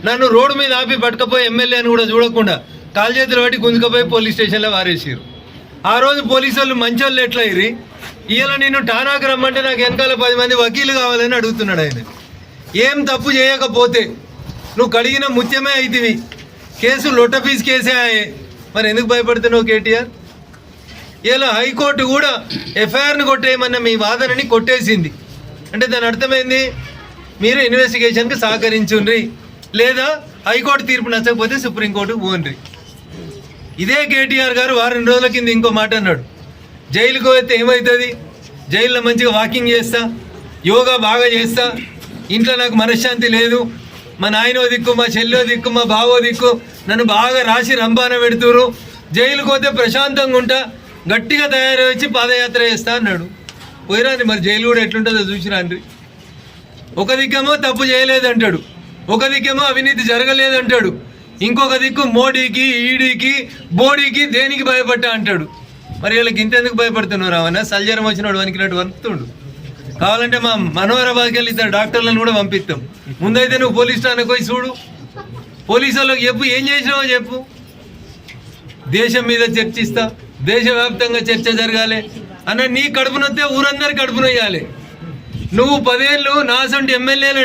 నన్ను రోడ్డు మీద ఆపి పట్టుకపోయి ఎమ్మెల్యే అని కూడా చూడకుండా కాలు చేతులు పట్టి గుంజుకపోయి పోలీస్ స్టేషన్లో వారేసారు. ఆ రోజు పోలీసు వాళ్ళు మంచోళ్ళు ఎట్లా అయ్యి ఇవాళ నేను ఠానాకు రమ్మంటే నాకు వెనకాల 10 మంది వకీలు కావాలని అడుగుతున్నాడు ఆయన. ఏం తప్పు చేయకపోతే నువ్వు కడిగిన ముత్యమే అయితివి, కేసు లొట్ట ఫీజు కేసే అయ్యే, మరి ఎందుకు భయపడుతున్నావు కేటీఆర్? ఇలా హైకోర్టు కూడా ఎఫ్ఐఆర్ని కొట్టేయమన్న మీ వాదనని కొట్టేసింది. అంటే దాని అర్థమైంది, మీరు ఇన్వెస్టిగేషన్కి సహకరించుండ్రి, లేదా హైకోర్టు తీర్పు నచ్చకపోతే సుప్రీంకోర్టుకు పోండ్రి. ఇదే కేటీఆర్ గారు వారం రోజుల కింద ఇంకో మాట అన్నాడు, జైలుకు పోతే ఏమవుతుంది, జైల్లో మంచిగా వాకింగ్ చేస్తా, యోగా బాగా చేస్తా, ఇంట్లో నాకు మనశ్శాంతి లేదు, మా నాయనో దిక్కు, మా చెల్లో దిక్కు, మా బావో దిక్కు నన్ను బాగా రాసి రంపాన పెడుతురు, జైలుకు పోతే ప్రశాంతంగా ఉంటా, గట్టిగా తయారు వచ్చి పాదయాత్ర చేస్తా అన్నాడు. పోయిరాండి, మరి జైలు కూడా ఎట్లుంటుందో చూసిరాండి. ఒక దిక్కేమో తప్పు చేయలేదంటాడు, ఒక దిక్కేమో అవినీతి జరగలేదంటాడు, ఇంకొక దిక్కు మోడీకి, ఈడీకి, బోడీకి దేనికి భయపడ్డా అంటాడు. మరి వీళ్ళకి ఇంతెందుకు భయపడుతున్నారు? అవన్నా సల్జరం వచ్చినాడు వణికినట్టు వణుకుతుండు. కావాలంటే మా మనోహరాబాద్కి వెళ్ళి ఇద్దరు డాక్టర్లను కూడా పంపిస్తాం. ముందైతే నువ్వు పోలీస్ స్టేషన్కి పోయి చూడు, పోలీసు వాళ్ళకి చెప్పు ఏం చేసినావో చెప్పు. దేశం మీద చర్చిస్తా, దేశవ్యాప్తంగా చర్చ జరగాలి అన్న. నీ కడుపునొస్తే ఊరందరి కడుపునొయ్యాలి. నువ్వు 10 ఏళ్ళు నా సొంటి ఎమ్మెల్యేలు